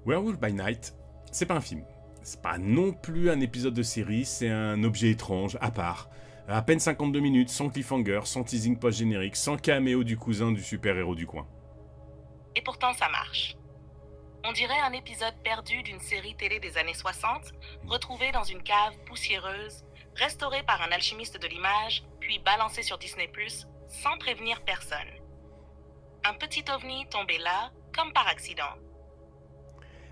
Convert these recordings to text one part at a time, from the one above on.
Werewolf by Night, c'est pas un film. C'est pas non plus un épisode de série, c'est un objet étrange, à part. À peine 52 minutes, sans cliffhanger, sans teasing post-générique, sans caméo du cousin du super-héros du coin. Et pourtant ça marche. On dirait un épisode perdu d'une série télé des années 60, retrouvé dans une cave poussiéreuse, restauré par un alchimiste de l'image, puis balancé sur Disney+, sans prévenir personne. Un petit ovni tombé là, comme par accident.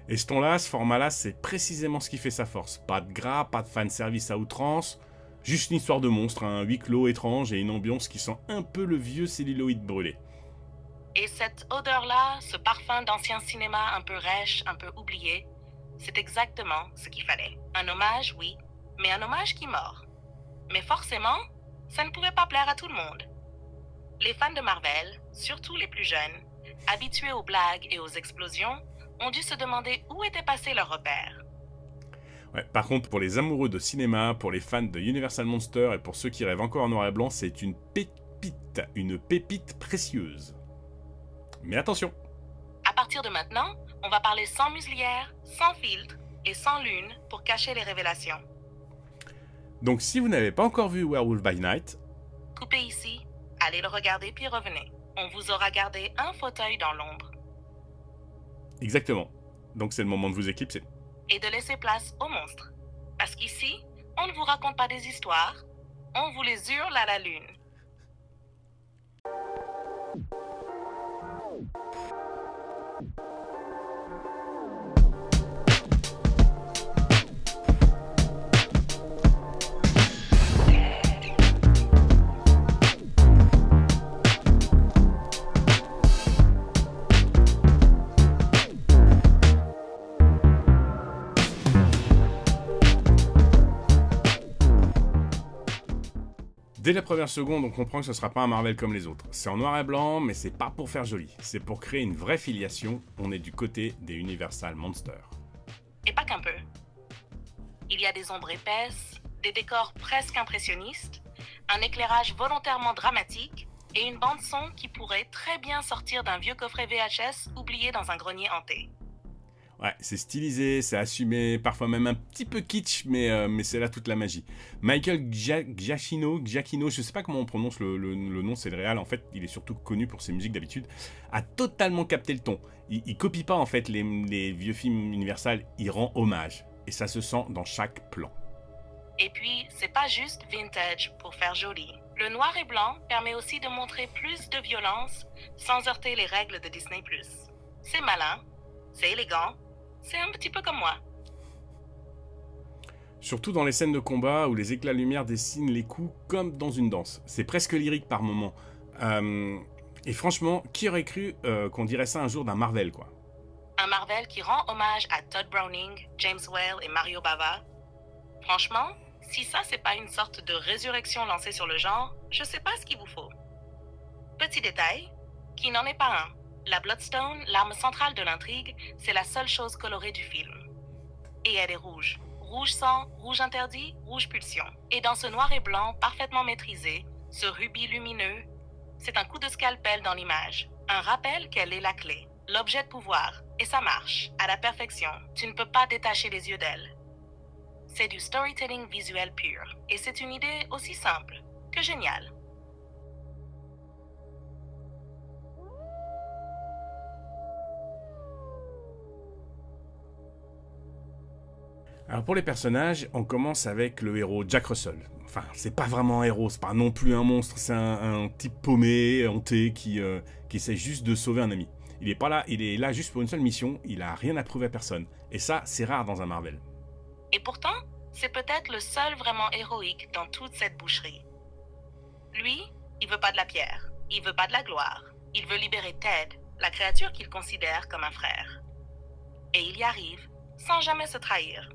Et ce ton-là, ce format-là, c'est précisément ce qui fait sa force. Pas de gras, pas de fanservice à outrance, juste une histoire de monstre, un huis clos étrange et une ambiance qui sent un peu le vieux celluloïd brûlé. Et cette odeur-là, ce parfum d'ancien cinéma un peu rêche, un peu oublié, c'est exactement ce qu'il fallait. Un hommage, oui, mais un hommage qui mord. Mais forcément, ça ne pouvait pas plaire à tout le monde. Les fans de Marvel, surtout les plus jeunes, habitués aux blagues et aux explosions, ont dû se demander où était passé leur repère. Ouais, par contre, pour les amoureux de cinéma, pour les fans de Universal Monster et pour ceux qui rêvent encore en noir et blanc, c'est une pépite précieuse. Mais attention! À partir de maintenant, on va parler sans muselière, sans filtre et sans lune pour cacher les révélations. Donc si vous n'avez pas encore vu Werewolf by Night, coupez ici, allez le regarder puis revenez. On vous aura gardé un fauteuil dans l'ombre. Exactement. Donc c'est le moment de vous éclipser. Et de laisser place aux monstres. Parce qu'ici, on ne vous raconte pas des histoires, on vous les hurle à la lune. Dès la première seconde, on comprend que ce sera pas un Marvel comme les autres. C'est en noir et blanc, mais c'est pas pour faire joli. C'est pour créer une vraie filiation. On est du côté des Universal Monsters. Et pas qu'un peu. Il y a des ombres épaisses, des décors presque impressionnistes, un éclairage volontairement dramatique et une bande-son qui pourrait très bien sortir d'un vieux coffret VHS oublié dans un grenier hanté. Ouais, c'est stylisé, c'est assumé, parfois même un petit peu kitsch, mais c'est là toute la magie. Michael Giacchino, je sais pas comment on prononce le nom, c'est le réal, en fait, il est surtout connu pour ses musiques d'habitude, a totalement capté le ton. Il copie pas en fait les vieux films Universal, il rend hommage. Et ça se sent dans chaque plan. Et puis, c'est pas juste vintage pour faire joli. Le noir et blanc permet aussi de montrer plus de violence sans heurter les règles de Disney+. C'est malin, c'est élégant, c'est un petit peu comme moi. Surtout dans les scènes de combat où les éclats de lumière dessinent les coups comme dans une danse. C'est presque lyrique par moments. Et franchement, qui aurait cru qu'on dirait ça un jour d'un Marvel, quoi. Un Marvel qui rend hommage à Todd Browning, James Whale et Mario Bava. Franchement, si ça c'est pas une sorte de résurrection lancée sur le genre, je sais pas ce qu'il vous faut. Petit détail, qui n'en est pas un. La Bloodstone, l'arme centrale de l'intrigue, c'est la seule chose colorée du film. Et elle est rouge. Rouge sang, rouge interdit, rouge pulsion. Et dans ce noir et blanc parfaitement maîtrisé, ce rubis lumineux, c'est un coup de scalpel dans l'image. Un rappel qu'elle est la clé, l'objet de pouvoir. Et ça marche, à la perfection. Tu ne peux pas détacher les yeux d'elle. C'est du storytelling visuel pur. Et c'est une idée aussi simple que géniale. Alors pour les personnages, on commence avec le héros Jack Russell. Enfin, c'est pas vraiment un héros, c'est pas non plus un monstre, c'est un type paumé, hanté, qui essaie juste de sauver un ami. Il est là juste pour une seule mission, il a rien à prouver à personne. Et ça, c'est rare dans un Marvel. Et pourtant, c'est peut-être le seul vraiment héroïque dans toute cette boucherie. Lui, il veut pas de la pierre, il veut pas de la gloire, il veut libérer Ted, la créature qu'il considère comme un frère. Et il y arrive, sans jamais se trahir.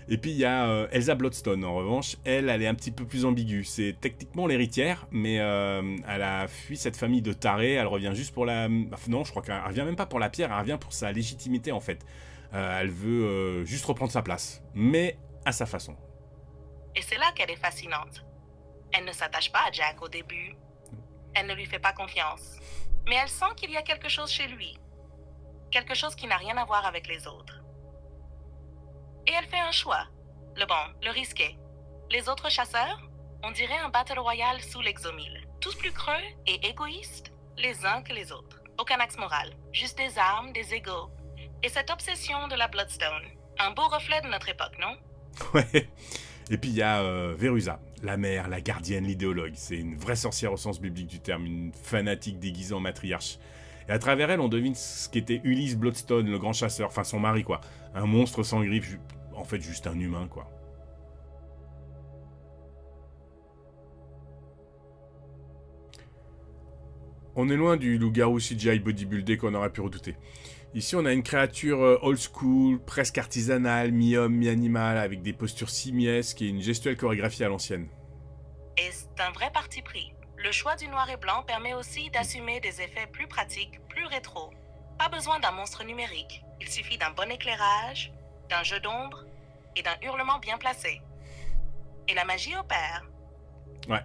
Et puis il y a Elsa Bloodstone, en revanche, elle est un petit peu plus ambiguë. C'est techniquement l'héritière, mais elle a fui cette famille de tarés, elle revient juste pour la... Non, je crois qu'elle revient même pas pour la pierre, elle revient pour sa légitimité en fait. Elle veut juste reprendre sa place, mais à sa façon. Et c'est là qu'elle est fascinante. Elle ne s'attache pas à Jack au début. Elle ne lui fait pas confiance. Mais elle sent qu'il y a quelque chose chez lui. quelque chose qui n'a rien à voir avec les autres. Et elle fait un choix, le bon, le risqué. Les autres chasseurs, on dirait un battle royal sous l'exomile, tous plus creux et égoïstes les uns que les autres. Aucun axe moral, juste des armes, des égos. Et cette obsession de la Bloodstone, un beau reflet de notre époque, non? Ouais. Et puis il y a Veruza, la mère, la gardienne, l'idéologue. C'est une vraie sorcière au sens biblique du terme, une fanatique déguisée en matriarche. Et à travers elle, on devine ce qu'était Ulysse Bloodstone, le grand chasseur, enfin son mari quoi. Un monstre sans griffes, en fait juste un humain quoi. On est loin du loup-garou CGI bodybuildé qu'on aurait pu redouter. Ici, on a une créature old school, presque artisanale, mi-homme, mi-animal, avec des postures simiesques et une gestuelle chorégraphie à l'ancienne. Et c'est un vrai parti pris. Le choix du noir et blanc permet aussi d'assumer des effets plus pratiques, plus rétro. Pas besoin d'un monstre numérique. Il suffit d'un bon éclairage, d'un jeu d'ombre et d'un hurlement bien placé. Et la magie opère. Ouais.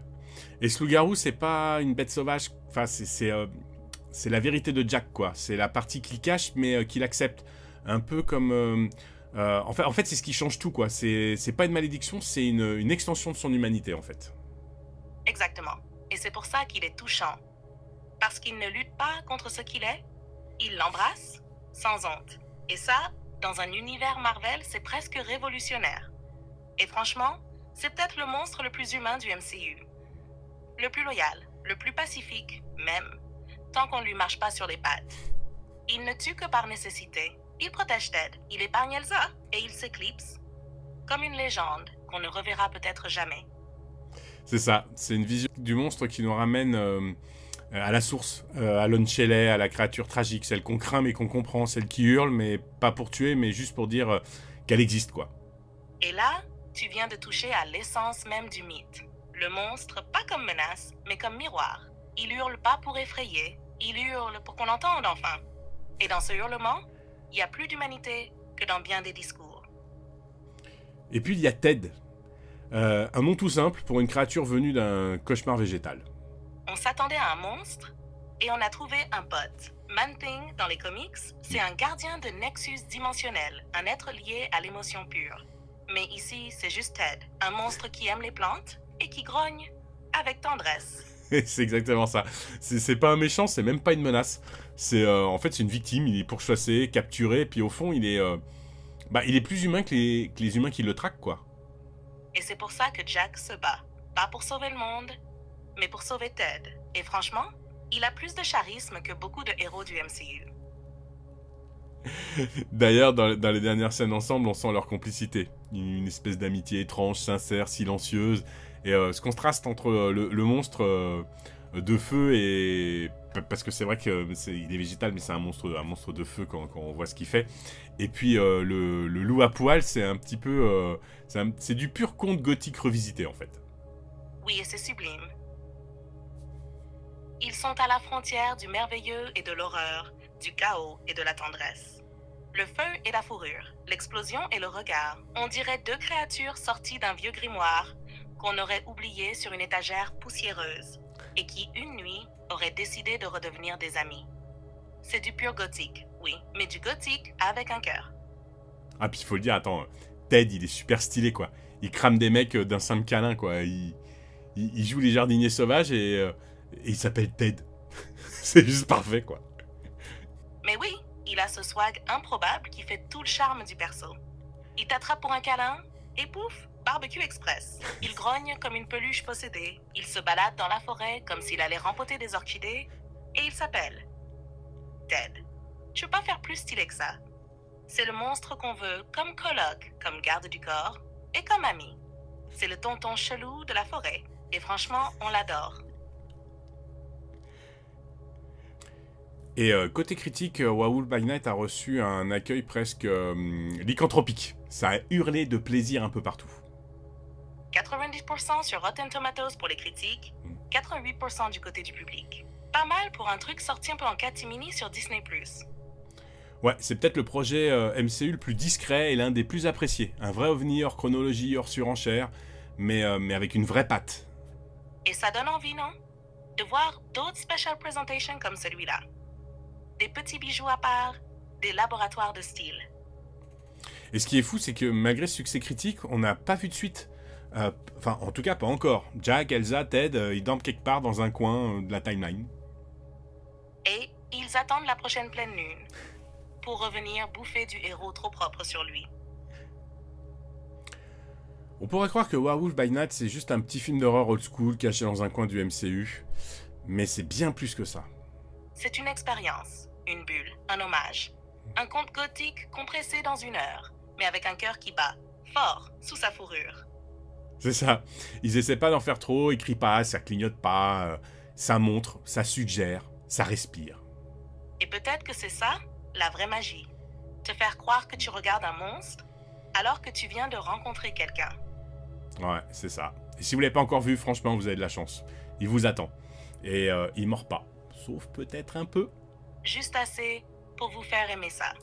Et ce loup-garou, c'est pas une bête sauvage. Enfin, c'est la vérité de Jack, quoi. C'est la partie qu'il cache, mais qu'il accepte. Un peu comme... en fait c'est ce qui change tout, quoi. C'est pas une malédiction, c'est une extension de son humanité, en fait. Exactement. Et c'est pour ça qu'il est touchant. Parce qu'il ne lutte pas contre ce qu'il est, il l'embrasse sans honte. Et ça, dans un univers Marvel, c'est presque révolutionnaire. Et franchement, c'est peut-être le monstre le plus humain du MCU. Le plus loyal, le plus pacifique, même, tant qu'on ne lui marche pas sur les pattes. Il ne tue que par nécessité. Il protège Ted, il épargne Elsa, et il s'éclipse. Comme une légende qu'on ne reverra peut-être jamais. C'est ça, c'est une vision du monstre qui nous ramène à la source, à Lon Chaney, à la créature tragique, celle qu'on craint mais qu'on comprend, celle qui hurle, mais pas pour tuer, mais juste pour dire qu'elle existe, quoi. Et là, tu viens de toucher à l'essence même du mythe. Le monstre, pas comme menace, mais comme miroir. Il hurle pas pour effrayer, il hurle pour qu'on l'entende enfin. Et dans ce hurlement, il y a plus d'humanité que dans bien des discours. Et puis il y a Ted. Un nom tout simple pour une créature venue d'un cauchemar végétal. On s'attendait à un monstre et on a trouvé un bot. Man-Thing, dans les comics, c'est un gardien de nexus dimensionnel, un être lié à l'émotion pure. Mais ici, c'est juste Ted, un monstre qui aime les plantes et qui grogne avec tendresse. C'est exactement ça. C'est pas un méchant, c'est même pas une menace. En fait, c'est une victime, il est pourchassé, capturé, puis au fond, il est plus humain que les humains qui le traquent, quoi. Et c'est pour ça que Jack se bat. Pas pour sauver le monde, mais pour sauver Ted. Et franchement, il a plus de charisme que beaucoup de héros du MCU. D'ailleurs, dans les dernières scènes ensemble, on sent leur complicité. Une espèce d'amitié étrange, sincère, silencieuse. Et ce contraste entre le monstre de feu et... Parce que c'est vrai qu'il est végétal, mais c'est un monstre de feu quand on voit ce qu'il fait. Et puis le loup à poil, c'est un petit peu... c'est du pur conte gothique revisité, en fait. Oui, et c'est sublime. Ils sont à la frontière du merveilleux et de l'horreur, du chaos et de la tendresse. Le feu et la fourrure, l'explosion et le regard. On dirait deux créatures sorties d'un vieux grimoire qu'on aurait oublié sur une étagère poussiéreuse et qui, une nuit, auraient décidé de redevenir des amis. C'est du pur gothique, oui, mais du gothique avec un cœur. Ah, puis il faut le dire, attends, Ted, il est super stylé, quoi. Il crame des mecs d'un simple câlin, quoi. Il joue les jardiniers sauvages et il s'appelle Ted. C'est juste parfait, quoi. Mais oui, il a ce swag improbable qui fait tout le charme du perso. Il t'attrape pour un câlin et pouf, barbecue express. Il grogne comme une peluche possédée. Il se balade dans la forêt comme s'il allait rempoter des orchidées. Et il s'appelle Ted. Tu peux pas faire plus stylé que ça. C'est le monstre qu'on veut comme coloc, comme garde du corps et comme ami. C'est le tonton chelou de la forêt. Et franchement, on l'adore. Et côté critique, Werewolf by Night a reçu un accueil presque lycanthropique. Ça a hurlé de plaisir un peu partout. 90% sur Rotten Tomatoes pour les critiques, 88% du côté du public. Pas mal pour un truc sorti un peu en catimini sur Disney+. Ouais, c'est peut-être le projet MCU le plus discret et l'un des plus appréciés. Un vrai ovni hors chronologie, hors surenchère, mais avec une vraie patte. Et ça donne envie, non? De voir d'autres special presentations comme celui-là. Des petits bijoux à part, des laboratoires de style. Et ce qui est fou, c'est que malgré ce succès critique, on n'a pas vu de suite. Enfin, en tout cas, pas encore. Jack, Elsa, Ted, ils dorment quelque part dans un coin de la timeline. Et ils attendent la prochaine pleine lune pour revenir bouffer du héros trop propre sur lui. On pourrait croire que Werewolf by Night, c'est juste un petit film d'horreur old school caché dans un coin du MCU. Mais c'est bien plus que ça. C'est une expérience, une bulle, un hommage. Un conte gothique compressé dans 1 heure, mais avec un cœur qui bat, fort, sous sa fourrure. C'est ça. Ils essaient pas d'en faire trop, ils crient pas, ça clignote pas. Ça montre, ça suggère, ça respire. Et peut-être que c'est ça, la vraie magie. Te faire croire que tu regardes un monstre, alors que tu viens de rencontrer quelqu'un. Ouais, c'est ça. Et si vous l'avez pas encore vu, franchement, vous avez de la chance. Il vous attend. Et il mord pas. Sauf peut-être un peu. Juste assez pour vous faire aimer ça.